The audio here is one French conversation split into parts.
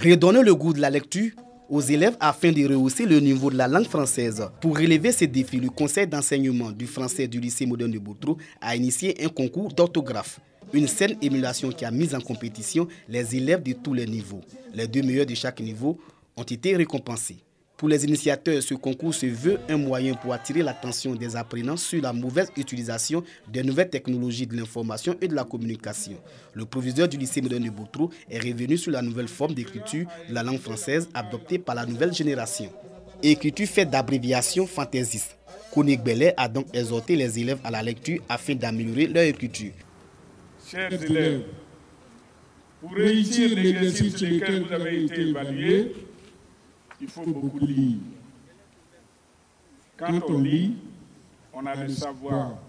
Redonner le goût de la lecture aux élèves afin de rehausser le niveau de la langue française. Pour relever ces défis, le conseil d'enseignement du français du lycée moderne de Boutro a initié un concours d'orthographe. Une saine émulation qui a mis en compétition les élèves de tous les niveaux. Les 2 meilleurs de chaque niveau ont été récompensés. Pour les initiateurs, ce concours se veut un moyen pour attirer l'attention des apprenants sur la mauvaise utilisation des nouvelles technologies de l'information et de la communication. Le proviseur du lycée moderne de Boutro est revenu sur la nouvelle forme d'écriture de la langue française adoptée par la nouvelle génération. Écriture faite d'abréviations fantaisistes. Konig Bellet a donc exhorté les élèves à la lecture afin d'améliorer leur écriture. Chers élèves, pour réussir l'exercice sur lequel vous avez été évalués, il faut beaucoup lire. Quand on lit, on a le savoir.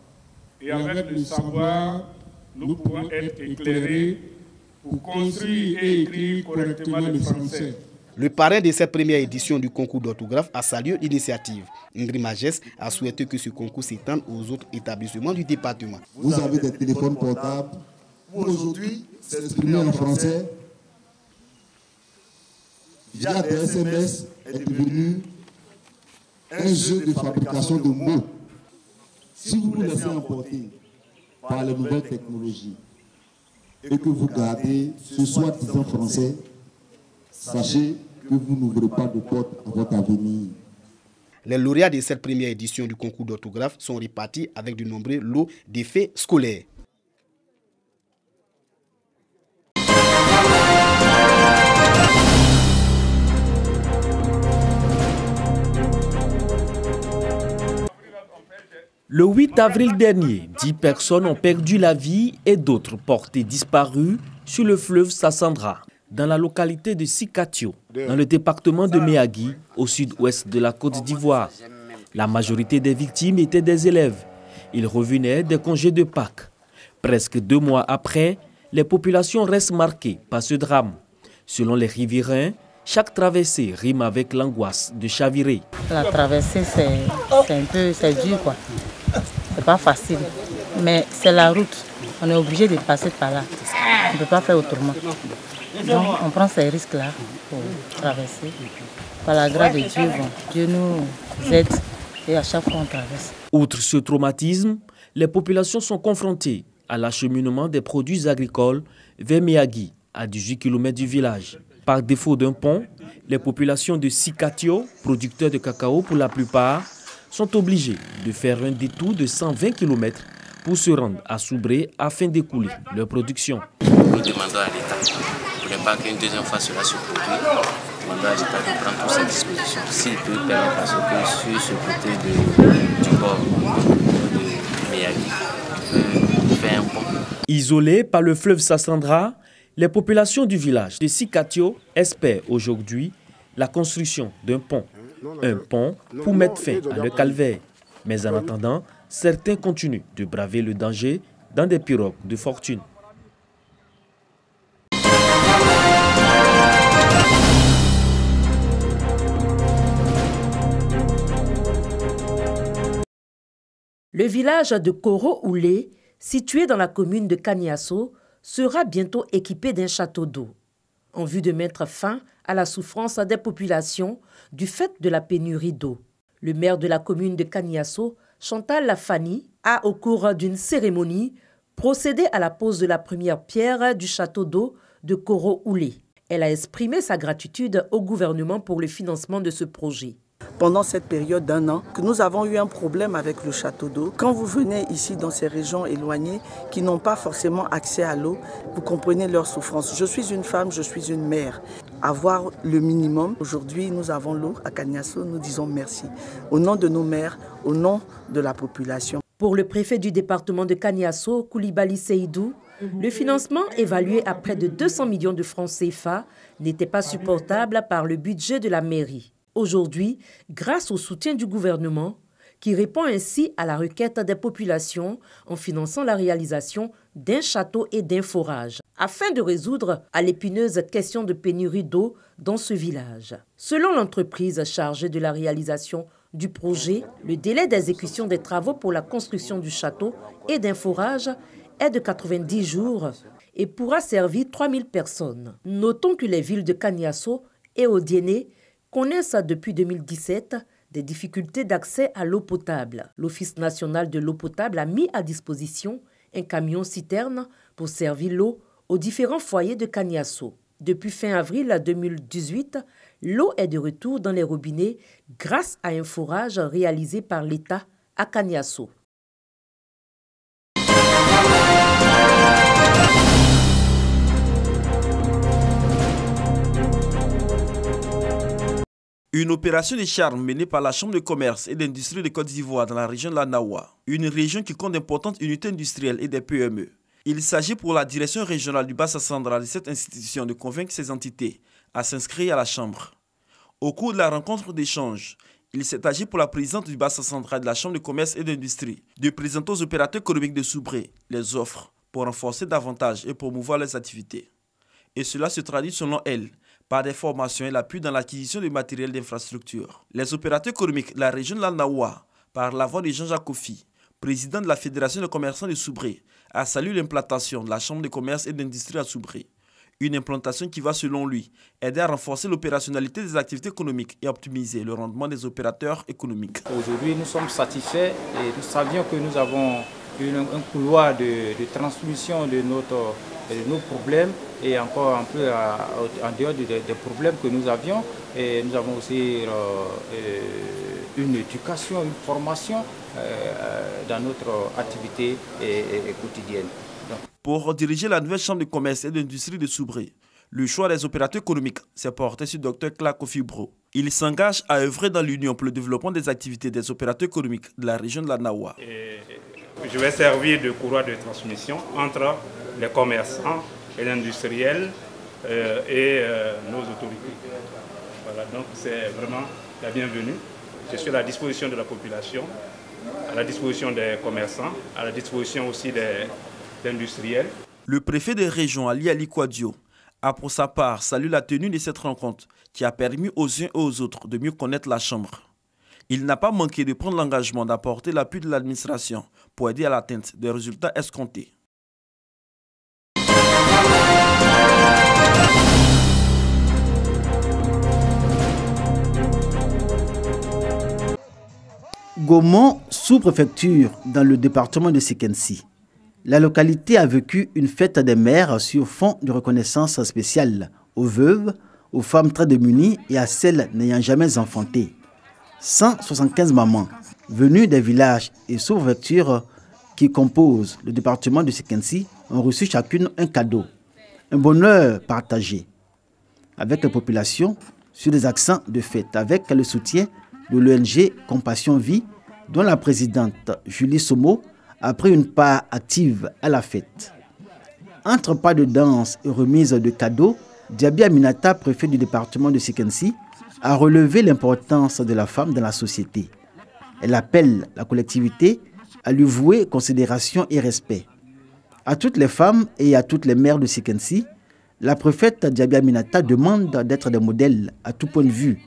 Et avec le savoir, nous pouvons être éclairés pour construire et écrire correctement le français. Le parrain de cette première édition du concours d'orthographe a salué l'initiative. Ingrid Magès a souhaité que ce concours s'étende aux autres établissements du département. Vous avez des téléphones portables. Aujourd'hui, s'exprimer en français via des SMS est devenu un jeu de fabrication de mots. Si vous vous laissez emporter par les nouvelles technologies et que vous gardez ce soi-disant français, sachez que vous n'ouvrez pas de porte à votre avenir. Les lauréats de cette première édition du concours d'orthographe sont répartis avec de nombreux lots d'effets scolaires. Le 8 avril dernier, 10 personnes ont perdu la vie et d'autres portées disparues sur le fleuve Sassandra, dans la localité de Sikatio, dans le département de Méagui, au sud-ouest de la Côte d'Ivoire. La majorité des victimes étaient des élèves. Ils revenaient des congés de Pâques. Presque 2 mois après, les populations restent marquées par ce drame. Selon les riverains, chaque traversée rime avec l'angoisse de chavirer. La traversée, c'est dur, quoi. C'est pas facile, mais c'est la route. On est obligé de passer par là. On ne peut pas faire autrement. Donc on prend ces risques-là pour traverser. Par la grâce de Dieu, Dieu nous aide et à chaque fois on traverse. Outre ce traumatisme, les populations sont confrontées à l'acheminement des produits agricoles vers Méagui, à 18 km du village. Par défaut d'un pont, les populations de Sikatio, producteurs de cacao pour la plupart, sont obligés de faire un détour de 120 km pour se rendre à Soubré afin d'écouler leur production. Nous demandons à l'État, pour ne pas qu'une deuxième fois cela se produise, nous demandons à l'État de prendre toutes ses dispositions. S'il peut permettre à ce que sur ce côté du bord de Méagui, faire un pont. Isolés par le fleuve Sassandra, les populations du village de Sikatio espèrent aujourd'hui la construction d'un pont. Un pont pour mettre fin à leur calvaire. Mais en attendant, certains continuent de braver le danger dans des pirogues de fortune. Le village de Koro-Oulé, situé dans la commune de Kaniasso, sera bientôt équipé d'un château d'eau, en vue de mettre fin à la souffrance des populations du fait de la pénurie d'eau. Le maire de la commune de Kaniasso, Chantal Lafani, a, au cours d'une cérémonie, procédé à la pose de la première pierre du château d'eau de Koro-Oulé. Elle a exprimé sa gratitude au gouvernement pour le financement de ce projet. Pendant cette période d'1 an, que nous avons eu un problème avec le château d'eau. Quand vous venez ici dans ces régions éloignées qui n'ont pas forcément accès à l'eau, vous comprenez leur souffrance. Je suis une femme, je suis une mère. Avoir le minimum. Aujourd'hui, nous avons l'eau à Kaniasso, nous disons merci. Au nom de nos mères, au nom de la population. Pour le préfet du département de Kaniasso, Koulibaly Seydou, le financement évalué à près de 200 millions de francs CFA n'était pas supportable par le budget de la mairie. Aujourd'hui, grâce au soutien du gouvernement, qui répond ainsi à la requête des populations en finançant la réalisation d'un château et d'un forage, afin de résoudre à l'épineuse question de pénurie d'eau dans ce village. Selon l'entreprise chargée de la réalisation du projet, le délai d'exécution des travaux pour la construction du château et d'un forage est de 90 jours et pourra servir 3000 personnes. Notons que les villes de Kaniasso et Odiéné connaissent depuis 2017 des difficultés d'accès à l'eau potable. l'Office national de l'eau potable a mis à disposition un camion-citerne pour servir l'eau aux différents foyers de Kaniasso. Depuis fin avril 2018, l'eau est de retour dans les robinets grâce à un forage réalisé par l'État à Kaniasso. Une opération de charme menée par la Chambre de commerce et d'industrie de Côte d'Ivoire dans la région de la Nawa, une région qui compte d'importantes unités industrielles et des PME. Il s'agit pour la direction régionale du bassin central de cette institution de convaincre ces entités à s'inscrire à la Chambre. Au cours de la rencontre d'échange, il s'est agi pour la présidente du bassin central de la Chambre de commerce et d'industrie de présenter aux opérateurs économiques de Soubré les offres pour renforcer davantage et promouvoir leurs activités. Et cela se traduit selon elle par des formations et l'appui dans l'acquisition de matériel d'infrastructure. Les opérateurs économiques de la région de la Nawa, par la voix de Jean-Jacques Kofi, président de la Fédération des commerçants de Soubré, a salué l'implantation de la Chambre de commerce et d'industrie à Soubré. Une implantation qui va, selon lui, aider à renforcer l'opérationnalité des activités économiques et optimiser le rendement des opérateurs économiques. Aujourd'hui, nous sommes satisfaits et nous savions que nous avons un couloir de transmission de nos problèmes et encore un peu en dehors des problèmes que nous avions. Et nous avons aussi une éducation, une formation dans notre activité quotidienne. Pour diriger la nouvelle chambre de commerce et d'industrie de Soubré, le choix des opérateurs économiques s'est porté sur Dr Clark Kofi Bro. Il s'engage à œuvrer dans l'Union pour le développement des activités des opérateurs économiques de la région de la Nawa. Je vais servir de courroie de transmission entre les commerçants et l'industriel et nos autorités. Voilà, donc c'est vraiment la bienvenue. Je suis à la disposition de la population, à la disposition des commerçants, à la disposition aussi des industriels. Le préfet de région, Ali Ali Kouadio, a pour sa part salué la tenue de cette rencontre qui a permis aux uns et aux autres de mieux connaître la Chambre. Il n'a pas manqué de prendre l'engagement d'apporter l'appui de l'administration pour aider à l'atteinte des résultats escomptés. Gaumont, sous-préfecture dans le département de Sekensi. La localité a vécu une fête des mères sur fond de reconnaissance spéciale aux veuves, aux femmes très démunies et à celles n'ayant jamais enfanté. 175 mamans venues des villages et sous-préfectures qui composent le département de Sekensi ont reçu chacune un cadeau, un bonheur partagé avec la population sur des accents de fête avec le soutien de l'ONG Compassion Vie dont la présidente Julie Somo a pris une part active à la fête. Entre pas de danse et remise de cadeaux, Diaby Aminata, préfet du département de Sekensi, a relevé l'importance de la femme dans la société. Elle appelle la collectivité à lui vouer considération et respect. À toutes les femmes et à toutes les mères de Sekensi, la préfète Diaby Aminata demande d'être des modèles à tout point de vue.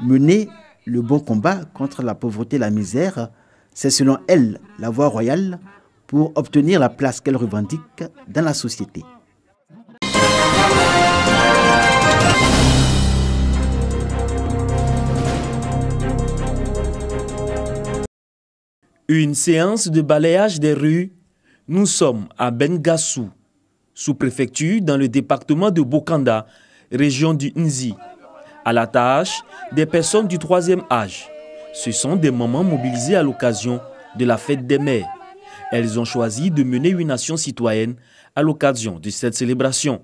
Mener le bon combat contre la pauvreté et la misère, c'est selon elle la voie royale pour obtenir la place qu'elle revendique dans la société. Une séance de balayage des rues. Nous sommes à Bengassou, sous-préfecture dans le département de Bokanda, région du Nzi. À la tâche, des personnes du 3e âge. Ce sont des mamans mobilisées à l'occasion de la fête des mères. Elles ont choisi de mener une action citoyenne à l'occasion de cette célébration.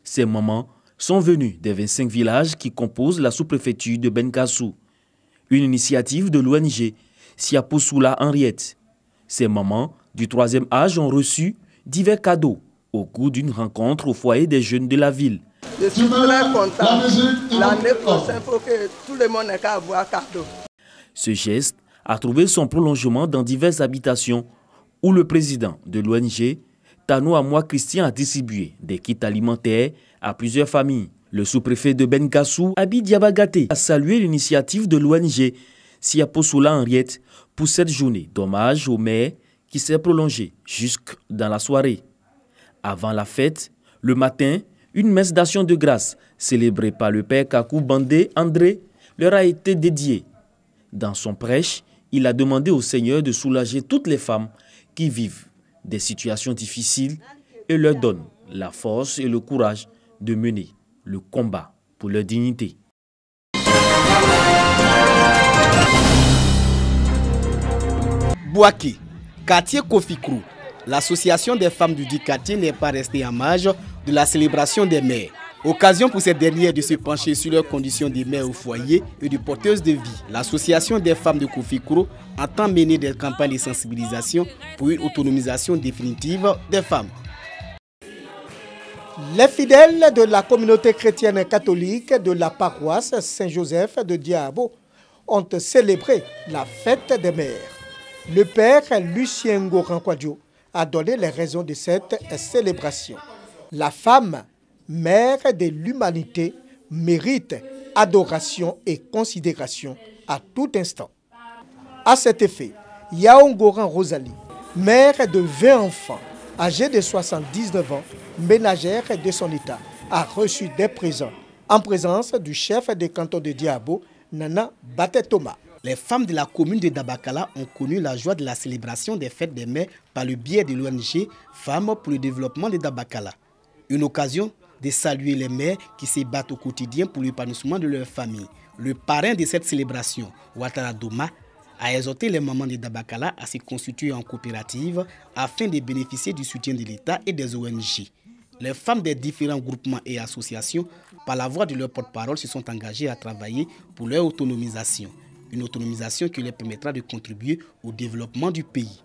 Ces mamans sont venues des 25 villages qui composent la sous-préfecture de Bengassou. Une initiative de l'ONG Siapossoula Henriette. Ces mamans du 3e âge ont reçu divers cadeaux au cours d'une rencontre au foyer des jeunes de la ville. Je suis très content. L'année prochaine, il faut que tout le monde ait qu'à avoir un cadeau. Ce geste a trouvé son prolongement dans diverses habitations où le président de l'ONG, Tano Amoua Christian, a distribué des kits alimentaires à plusieurs familles. Le sous-préfet de Bengassou, Abi Diabagaté, a salué l'initiative de l'ONG Siapossoula Henriette pour cette journée d'hommage aux mères qui s'est prolongée jusque dans la soirée. Avant la fête, le matin, une messe d'action de grâce célébrée par le père Kakou Bandé André leur a été dédiée. Dans son prêche, il a demandé au Seigneur de soulager toutes les femmes qui vivent des situations difficiles et leur donne la force et le courage de mener le combat pour leur dignité. Bouaké, quartier Kofikrou, l'association des femmes du dit quartier n'est pas restée en marge de la célébration des mères. Occasion pour ces dernières de se pencher sur leurs conditions de mères au foyer et de porteuses de vie. L'association des femmes de Kofikrou entend mener des campagnes de sensibilisation pour une autonomisation définitive des femmes. Les fidèles de la communauté chrétienne catholique de la paroisse Saint-Joseph de Diabo ont célébré la fête des mères. Le père Lucien Ngoran-Kwadjo a donné les raisons de cette célébration. La femme, mère de l'humanité, mérite adoration et considération à tout instant. À cet effet, Yao Ngoran Rosalie, mère de 20 enfants, âgée de 79 ans, ménagère de son état, a reçu des présents en présence du chef de canton de Diabo, Nana Batetoma. Les femmes de la commune de Dabakala ont connu la joie de la célébration des fêtes des mères par le biais de l'ONG Femmes pour le développement de Dabakala. Une occasion de saluer les mères qui se battent au quotidien pour l'épanouissement de leur famille. Le parrain de cette célébration, Ouattara Doma, a exhorté les mamans de Dabakala à se constituer en coopérative afin de bénéficier du soutien de l'État et des ONG. Les femmes des différents groupements et associations, par la voix de leur porte-parole, se sont engagées à travailler pour leur autonomisation. Une autonomisation qui leur permettra de contribuer au développement du pays.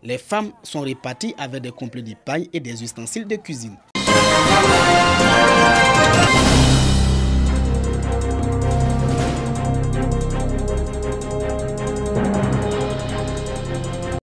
Les femmes sont réparties avec des complets de paille et des ustensiles de cuisine.